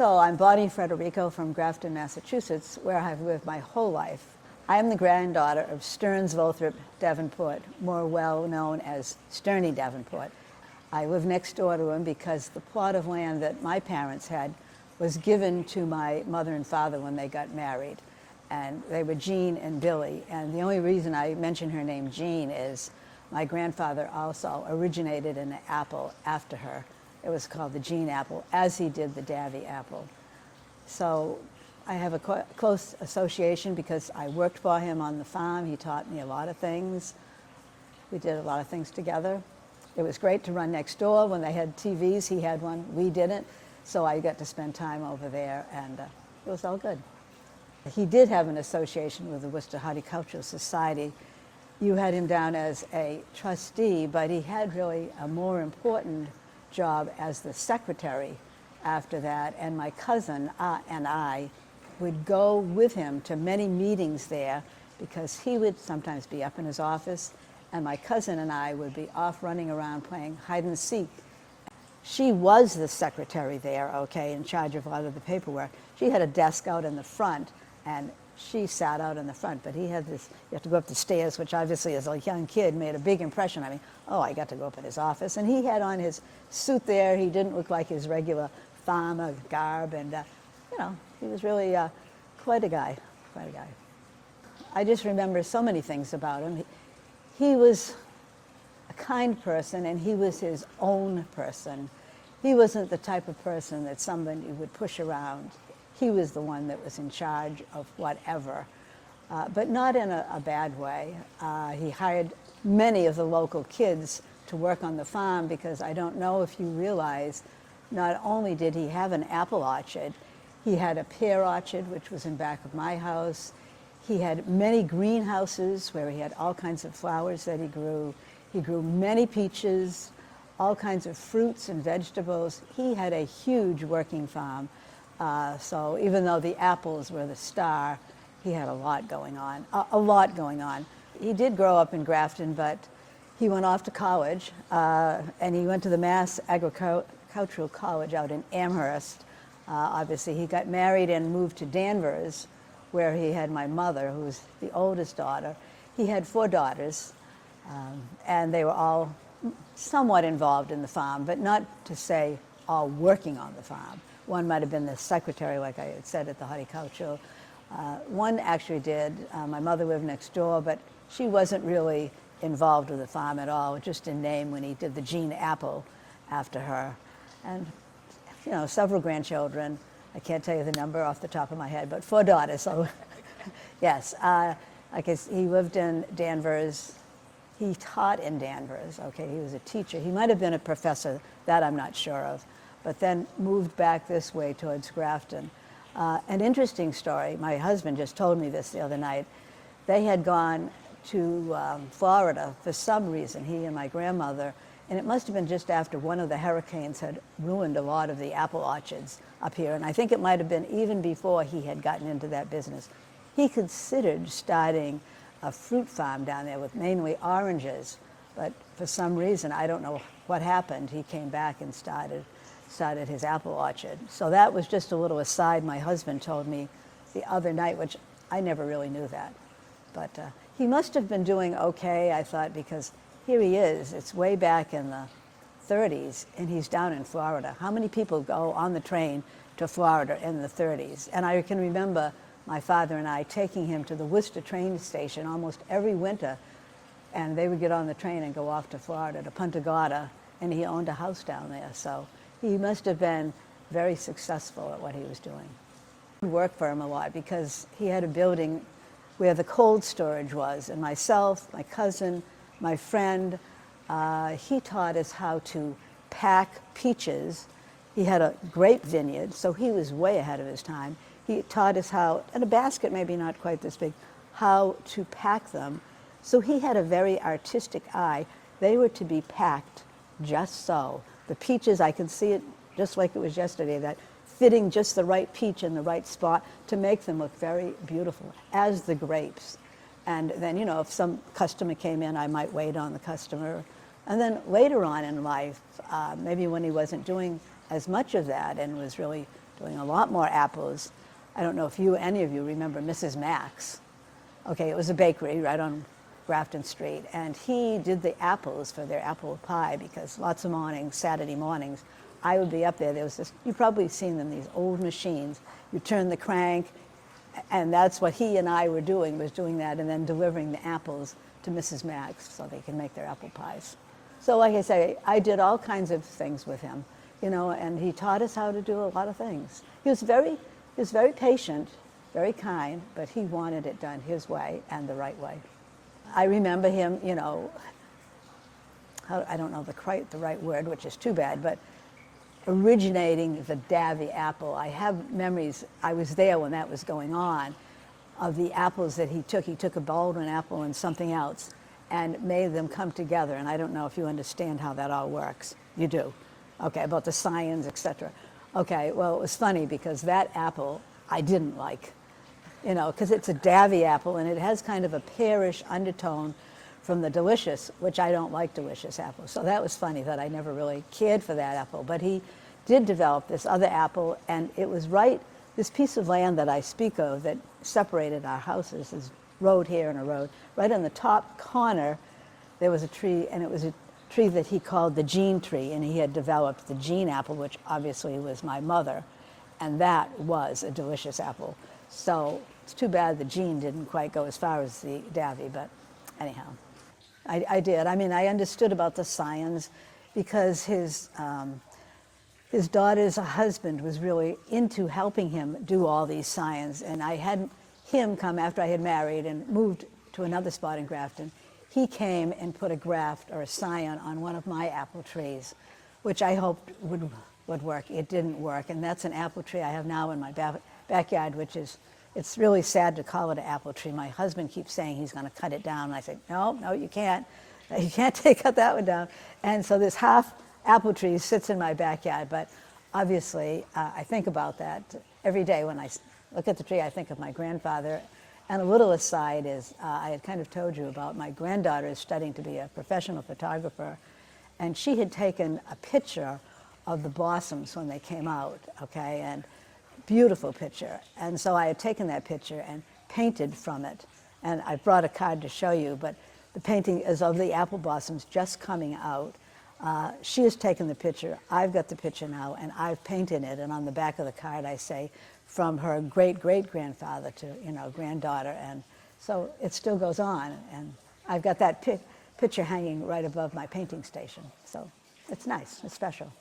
So I'm Bonnie Frederico from Grafton, Massachusetts, where I've lived my whole life. I am the granddaughter of Stearns Lothrop Davenport, more well known as Stearny Davenport. I live next door to him because the plot of land that my parents had was given to my mother and father when they got married. And they were Jean and Billy. And the only reason I mention her name Jean is my grandfather also originated an apple after her. It was called the Jean apple, as he did the Davy apple. So I have a close association because I worked for him on the farm. He taught me a lot of things. We did a lot of things together. It was great to run next door. When they had TVs, he had one, we didn't. So I got to spend time over there, and it was all good. He did have an association with the Worcester Horticultural Society. You had him down as a trustee, but he had really a more important job as the secretary after that. And my cousin and I would go with him to many meetings there because he would sometimes be up in his office, and my cousin and I would be off running around playing hide and seek. She was the secretary there, okay, in charge of a lot of the paperwork. She had a desk out in the front, and she sat out in the front, but he had this, you have to go up the stairs, which obviously as a young kid made a big impression on me. Oh, I got to go up in his office. And he had on his suit there. He didn't look like his regular farmer garb, and you know, he was really quite a guy, quite a guy. I just remember so many things about him. He was a kind person, and he was his own person. He wasn't the type of person that somebody would push around. He was the one that was in charge of whatever, but not in a bad way. He hired many of the local kids to work on the farm because I don't know if you realize, not only did he have an apple orchard, he had a pear orchard, which was in back of my house. He had many greenhouses where he had all kinds of flowers that he grew. He grew many peaches, all kinds of fruits and vegetables. He had a huge working farm. So even though the apples were the star, he had a lot going on, a lot going on. He did grow up in Grafton, but he went off to college, and he went to the Mass Agricultural College out in Amherst. Obviously, he got married and moved to Danvers, where he had my mother, who was the oldest daughter. He had 4 daughters, and they were all somewhat involved in the farm, but not to say all working on the farm. One might have been the secretary, like I had said, at the horticultural. One actually did. My mother lived next door, but she wasn't really involved with the farm at all, just in name when he did the Jean apple after her. And, you know, several grandchildren. I can't tell you the number off the top of my head, but 4 daughters, so yes. I guess he lived in Danvers. He taught in Danvers, okay, he was a teacher. He might have been a professor, that I'm not sure of, but then moved back this way towards Grafton. An interesting story, my husband just told me this the other night. They had gone to Florida for some reason, he and my grandmother, and it must have been just after one of the hurricanes had ruined a lot of the apple orchards up here, and I think it might have been even before he had gotten into that business. He considered starting a fruit farm down there with mainly oranges, but for some reason, I don't know what happened, he came back and started his apple orchard. So that was just a little aside my husband told me the other night, which I never really knew that. But he must have been doing okay, I thought, because here he is. It's way back in the 30s, and he's down in Florida. How many people go on the train to Florida in the 30s? And I can remember my father and I taking him to the Worcester train station almost every winter, and they would get on the train and go off to Florida, to Punta Gorda, and he owned a house down there. So he must have been very successful at what he was doing. I worked for him a lot because he had a building where the cold storage was, and myself, my cousin, my friend, he taught us how to pack peaches. He had a grape vineyard, so he was way ahead of his time. He taught us how, in a basket maybe not quite this big, how to pack them. So he had a very artistic eye. They were to be packed just so. The peaches, I can see it just like it was yesterday, that fitting just the right peach in the right spot to make them look very beautiful, as the grapes. And then, you know, if some customer came in, I might wait on the customer. And then later on in life, maybe when he wasn't doing as much of that and was really doing a lot more apples. I don't know if any of you remember Mrs. Mack's. Okay, it was a bakery right on Grafton Street, and he did the apples for their apple pie, because lots of mornings, Saturday mornings, I would be up there. There was this, you've probably seen them, these old machines. You turn the crank, and that's what he and I were doing, was doing that and then delivering the apples to Mrs. Mack's so they can make their apple pies. So like I say, I did all kinds of things with him, you know, and he taught us how to do a lot of things. He was very patient, very kind, but he wanted it done his way and the right way. I remember him, you know, I don't know the right word, which is too bad, but originating the Davy apple. I have memories, I was there when that was going on, of the apples that he took. He took a Baldwin apple and something else and made them come together. And I don't know if you understand how that all works. You do. Okay, about the science, etc. Okay, well, it was funny because that apple I didn't like, you know, because it's a Davy apple and it has kind of a pearish undertone from the delicious, which I don't like delicious apples. So that was funny that I never really cared for that apple. But he did develop this other apple, and it was right, this piece of land that I speak of that separated our houses, this road here and a road, right on the top corner, there was a tree, and it was a tree that he called the Gene tree, and he had developed the Gene apple, which obviously was my mother, and that was a delicious apple. So it's too bad the Gene didn't quite go as far as the Davy, but anyhow. I did. I mean, I understood about the science because his daughter's husband was really into helping him do all these science, and I had him come after I had married and moved to another spot in Grafton. He came and put a graft or a scion on one of my apple trees, which I hoped would work. It didn't work, and that's an apple tree I have now in my backyard, which is, it's really sad to call it an apple tree. My husband keeps saying he's going to cut it down, and I say, no, you can't. You can't cut that one down. And so this half apple tree sits in my backyard, but obviously I think about that every day. When I look at the tree, I think of my grandfather. And a little aside is, I had kind of told you about my granddaughter is studying to be a professional photographer, and she had taken a picture of the blossoms when they came out, okay, and beautiful picture. And so I had taken that picture and painted from it, and I brought a card to show you, but the painting is of the apple blossoms just coming out. She has taken the picture, I've got the picture now, and I've painted it, and on the back of the card I say, from her great-great-grandfather to, you know, granddaughter, and so it still goes on, and I've got that picture hanging right above my painting station, so it's nice, it's special.